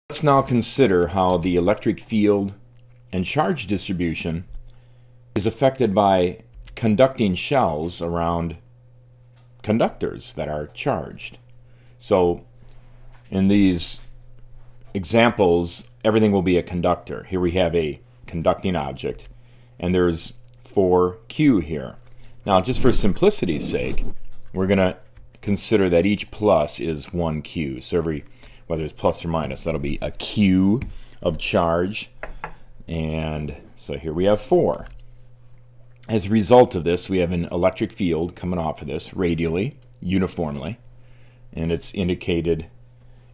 Let's now consider how the electric field and charge distribution is affected by conducting shells around conductors that are charged. So in these examples, everything will be a conductor. Here we have a conducting object, and there's 4Q here. Now, just for simplicity's sake, we're going to consider that each plus is 1Q. So whether it's plus or minus, that'll be a Q of charge. And so here we have 4. As a result of this, we have an electric field coming off of this radially, uniformly, and it's indicated,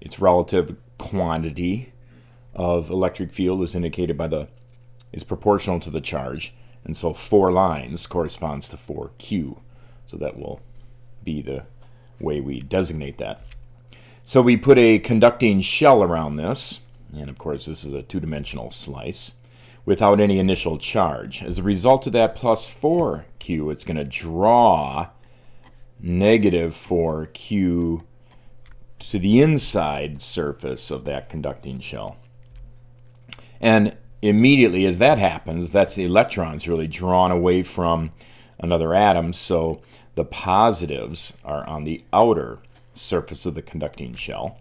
its relative quantity of electric field is indicated by is proportional to the charge, and so 4 lines corresponds to 4Q. So that will be the way we designate that. So we put a conducting shell around this, and of course this is a two-dimensional slice, without any initial charge. As a result of that plus 4Q, it's going to draw negative 4Q to the inside surface of that conducting shell. And immediately as that happens, that's the electrons really drawn away from another atom, so the positives are on the outer surface of the conducting shell,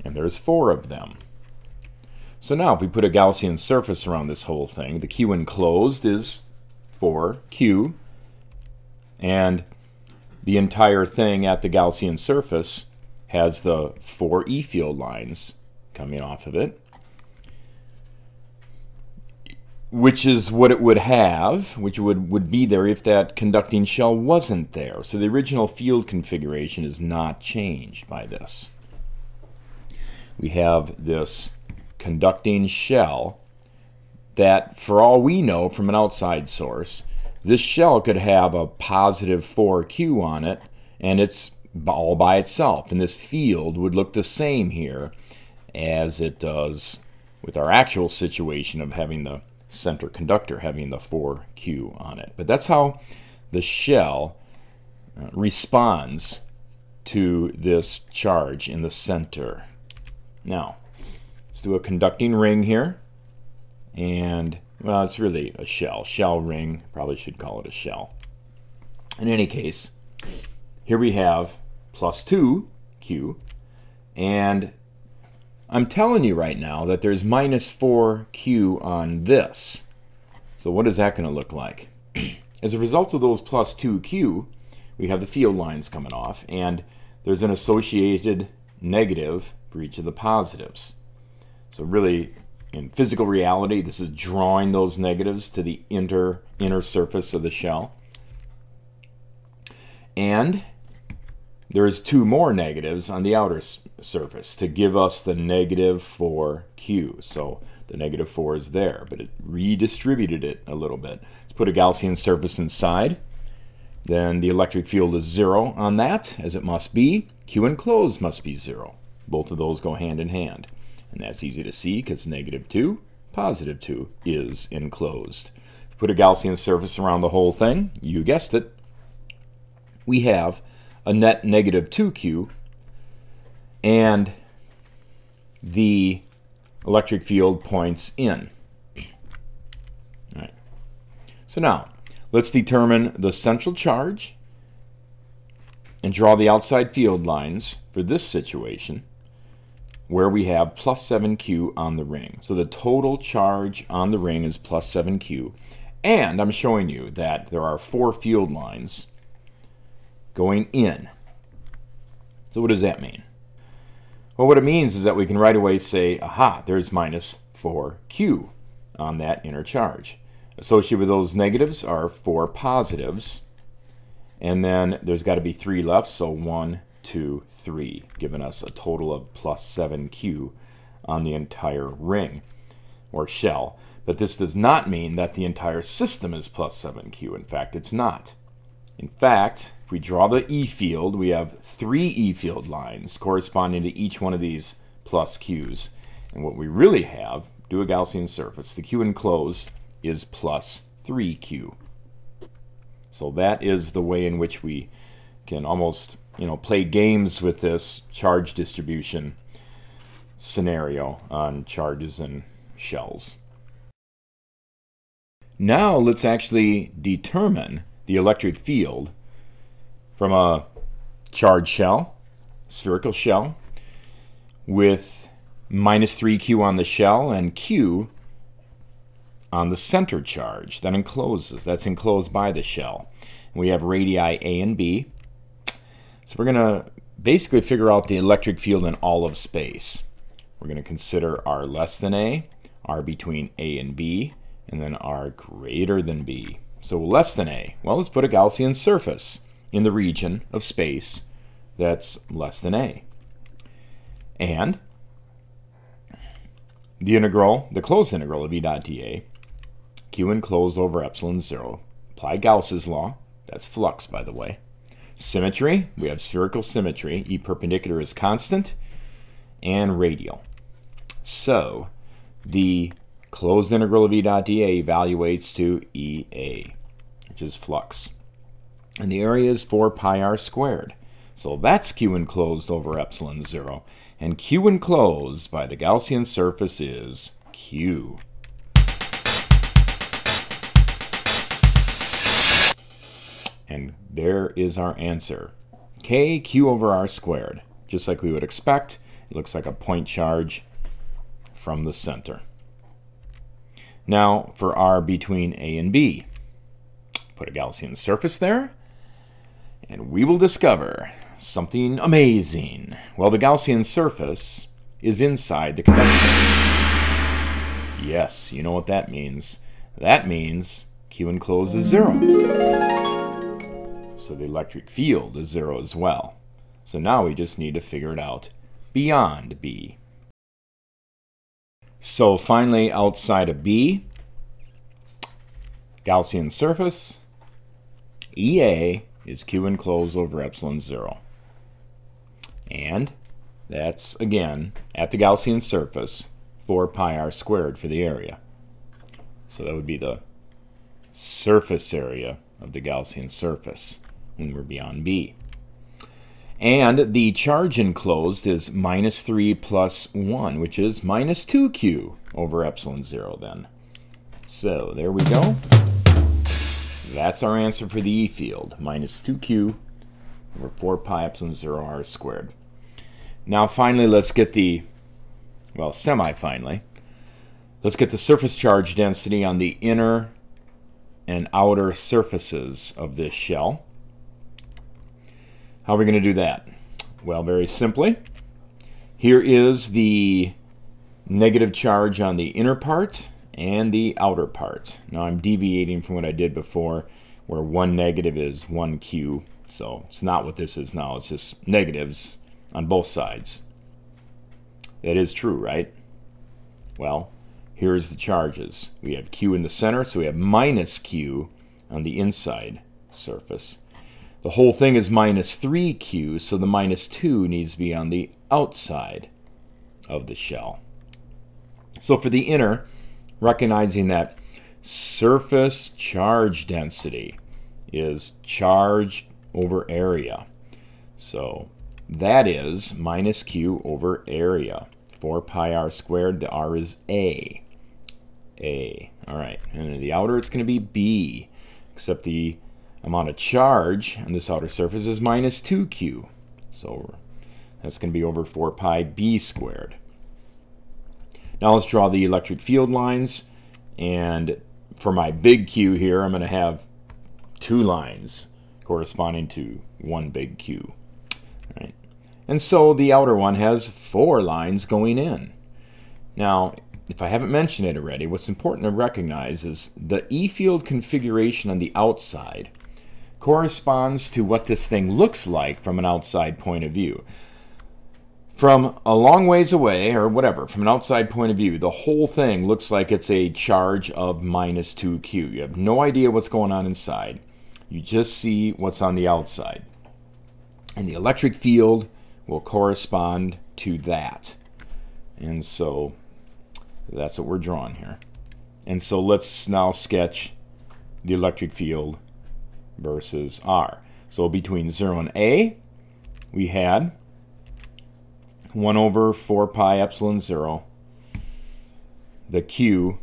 and there's 4 of them. So now if we put a Gaussian surface around this whole thing, the Q enclosed is 4Q, and the entire thing at the Gaussian surface has the 4 E field lines coming off of it, which is what it would have, which would be there if that conducting shell wasn't there. So the original field configuration is not changed by this. We have this conducting shell that, for all we know from an outside source, this shell could have a positive 4Q on it, and it's all by itself. And this field would look the same here as it does with our actual situation of having the center conductor having the 4Q on it. But that's how the shell responds to this charge in the center. Now, let's do a conducting ring here. And, well, it's really a shell ring. Probably should call it a shell. In any case, here we have plus 2Q, and I'm telling you right now that there's minus 4Q on this. So what is that going to look like? As a result of those plus 2Q, we have the field lines coming off, and there's an associated negative for each of the positives. So really, in physical reality, this is drawing those negatives to the inner surface of the shell. And there's 2 more negatives on the outer surface to give us the negative 4Q. So the negative 4 is there, but it redistributed it a little bit. Let's put a Gaussian surface inside. Then the electric field is 0 on that, as it must be. Q enclosed must be 0. Both of those go hand in hand. And that's easy to see because negative 2, positive 2 is enclosed. Put a Gaussian surface around the whole thing. You guessed it. We have a net negative 2Q, and the electric field points in. All right. So now, let's determine the central charge and draw the outside field lines for this situation where we have plus 7Q on the ring. So the total charge on the ring is plus 7Q, and I'm showing you that there are 4 field lines going in. So what does that mean? Well, what it means is that we can right away say, aha, there's minus 4Q on that inner charge. Associated with those negatives are 4 positives, and then there's got to be 3 left, so 1, 2, 3, giving us a total of plus 7Q on the entire ring or shell. But this does not mean that the entire system is plus 7Q. In fact, it's not. In fact, if we draw the E field, we have 3 E field lines corresponding to each one of these plus Q's. And what we really have, do a Gaussian surface, the Q enclosed is plus 3Q. So that is the way in which we can almost, play games with this charge distribution scenario on charges and shells. Now let's actually determine the electric field from a charged shell, spherical shell, with minus 3q on the shell and q on the center charge that encloses. That's enclosed by the shell. We have radii A and B. So we're going to basically figure out the electric field in all of space. We're going to consider r less than A, r between A and B, and then r greater than B. So less than A. Well, let's put a Gaussian surface in the region of space that's less than A. And the integral, the closed integral of E dot dA, q enclosed over epsilon 0. Apply Gauss's law. That's flux, by the way. Symmetry, we have spherical symmetry. E perpendicular is constant, and radial. So the closed integral of E dot dA evaluates to EA, which is flux. And the area is 4 pi r squared. So that's q enclosed over epsilon 0. And q enclosed by the Gaussian surface is q. And there is our answer. K q over r squared. Just like we would expect, it looks like a point charge from the center. Now for r between A and B. Put a Gaussian surface there, and we will discover something amazing. Well, the Gaussian surface is inside the conductor. Yes, you know what that means. That means q enclosed is 0. So the electric field is 0 as well. So now we just need to figure it out beyond B. So finally, outside of B, Gaussian surface, EA is q enclosed over epsilon 0. And that's, again, at the Gaussian surface, 4 pi r squared for the area. So that would be the surface area of the Gaussian surface when we're beyond B. And the charge enclosed is minus 3 plus 1, which is minus 2q over epsilon 0 then. So there we go. That's our answer for the E field, minus 2q over 4 pi epsilon 0 r squared. Now finally, let's get the, well, semi-finally, let's get the surface charge density on the inner and outer surfaces of this shell. How are we going to do that? Well, very simply, here is the negative charge on the inner part and the outer part. Now I'm deviating from what I did before, where one negative is 1q. So it's not what this is now. It's just negatives on both sides. That is true, right? Well, here's the charges. We have q in the center, so we have minus q on the inside surface. The whole thing is minus 3q, so the minus 2 needs to be on the outside of the shell. So for the inner, recognizing that surface charge density is charge over area. So that is minus q over area. 4 pi r squared, the r is A. A. All right, and in the outer it's going to be B, except the amount of charge on this outer surface is minus 2q. So that's going to be over 4 pi b squared. Now let's draw the electric field lines. And for my big Q here, I'm going to have 2 lines corresponding to one big Q. All right. And so the outer one has 4 lines going in. Now, if I haven't mentioned it already, what's important to recognize is the E field configuration on the outside corresponds to what this thing looks like from an outside point of view. From a long ways away, or whatever, from an outside point of view, the whole thing looks like it's a charge of minus 2q. You have no idea what's going on inside. You just see what's on the outside. And the electric field will correspond to that. And so that's what we're drawing here. And so let's now sketch the electric field versus R. So between 0 and A, we had 1 over 4 pi epsilon 0, the Q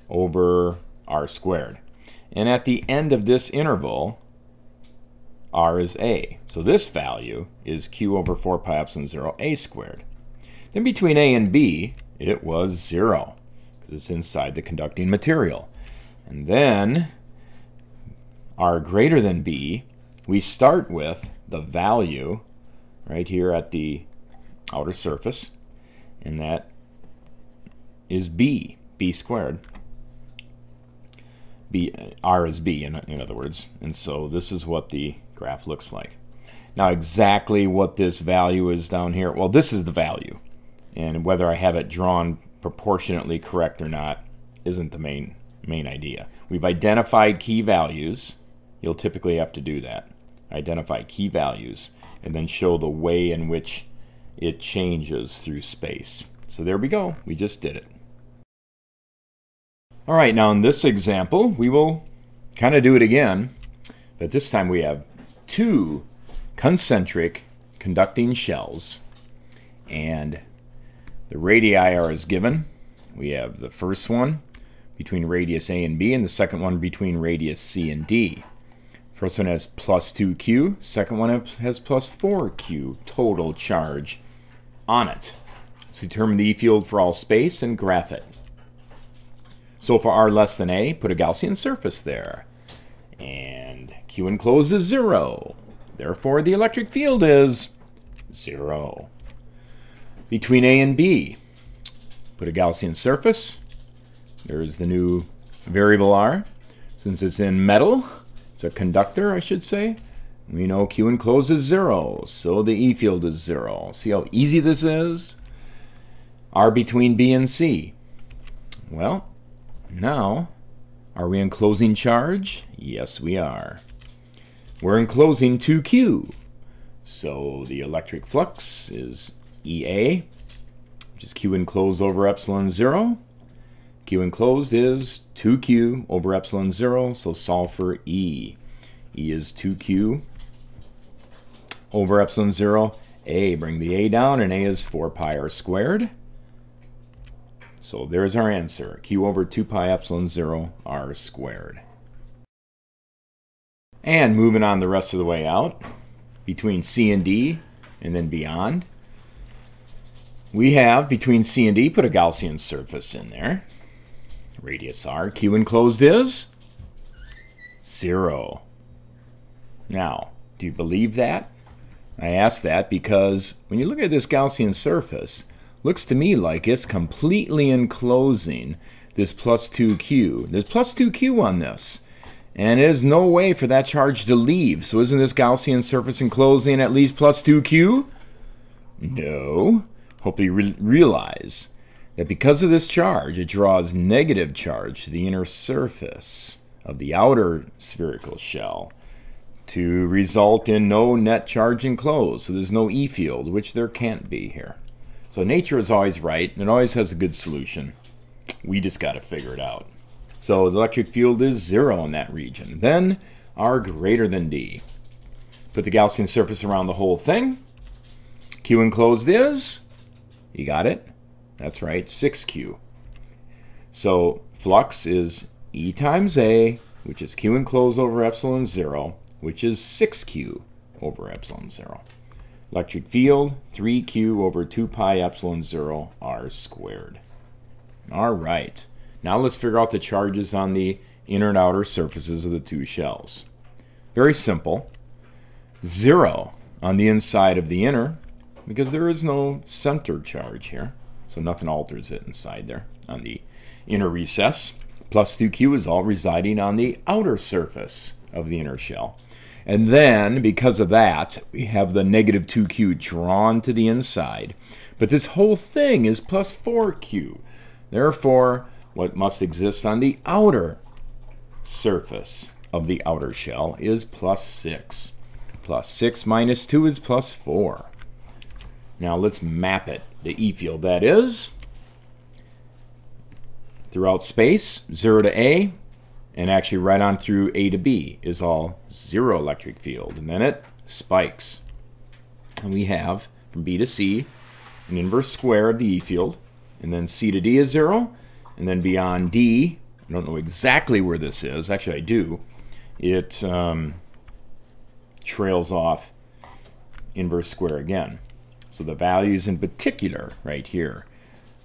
over r squared. And at the end of this interval, r is a. So this value is Q over 4 pi epsilon 0 a squared. Then between a and b, it was 0, because it's inside the conducting material. And then r greater than b, we start with the value right here at the outer surface, and that is b squared. R is b, in other words. And so this is what the graph looks like. Now exactly what this value is down here, well, this is the value. And whether I have it drawn proportionately correct or not isn't the main idea. We've identified key values. You'll typically have to do that. Identify key values and then show the way in which it changes through space. So there we go. We just did it. All right, now in this example, we will kind of do it again, but this time we have two concentric conducting shells, and the radii are as given. We have the first one between radius A and B, and the second one between radius C and D. First one has plus 2q, second one has plus 4q total charge on it. Let's determine the E field for all space and graph it. So for r less than a, put a Gaussian surface there. And Q enclosed is 0. Therefore, the electric field is 0. Between a and b, put a Gaussian surface. There's the new variable r. Since it's in metal, it's a conductor, I should say. We know Q enclosed is 0, so the E field is 0. See how easy this is? R between B and C. Well, now, are we enclosing charge? Yes, we are. We're enclosing 2Q. So the electric flux is EA, which is Q enclosed over epsilon 0. Q enclosed is 2Q over epsilon 0, so solve for E. E is 2Q over epsilon 0. A, bring the A down, and A is 4 pi r squared. So there's our answer, Q over 2 pi epsilon 0 r squared. And moving on the rest of the way out, between C and D, and then beyond, we have between C and D, put a Gaussian surface in there. Radius r, Q enclosed is 0. Now, do you believe that? I ask that because when you look at this Gaussian surface, looks to me like it's completely enclosing this plus 2q. There's plus 2q on this, and there's no way for that charge to leave. So isn't this Gaussian surface enclosing at least plus 2q? No. Hope you realize that because of this charge, it draws negative charge to the inner surface of the outer spherical shell to result in no net charge enclosed. So there's no E field, which there can't be here. So nature is always right, and it always has a good solution. We just got to figure it out. So the electric field is 0 in that region. Then R greater than D. Put the Gaussian surface around the whole thing. Q enclosed is, you got it? That's right, 6Q. So flux is E times A, which is Q enclosed over epsilon 0, which is 6Q over epsilon 0. Electric field, 3Q over 2 pi epsilon 0 r squared. All right. Now let's figure out the charges on the inner and outer surfaces of the two shells. Very simple. 0 on the inside of the inner, because there is no center charge here, so nothing alters it inside there on the inner recess. Plus 2Q is all residing on the outer surface of the inner shell. And then, because of that, we have the negative 2Q drawn to the inside. But this whole thing is plus 4Q. Therefore, what must exist on the outer surface of the outer shell is plus 6. Plus 6 minus 2 is plus 4. Now let's map it. The E field, that is, throughout space, 0 to A, and actually right on through A to B is all 0 electric field. And then it spikes. And we have from B to C an inverse square of the E field, and then C to D is 0, and then beyond D, I don't know exactly where this is, actually I do, it trails off inverse square again. So the values in particular right here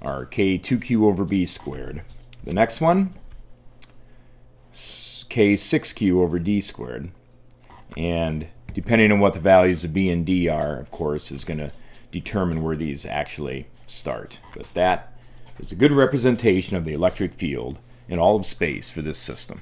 are K2Q over B squared. The next one, K6Q over D squared. And depending on what the values of B and D are, of course, is going to determine where these actually start. But that is a good representation of the electric field in all of space for this system.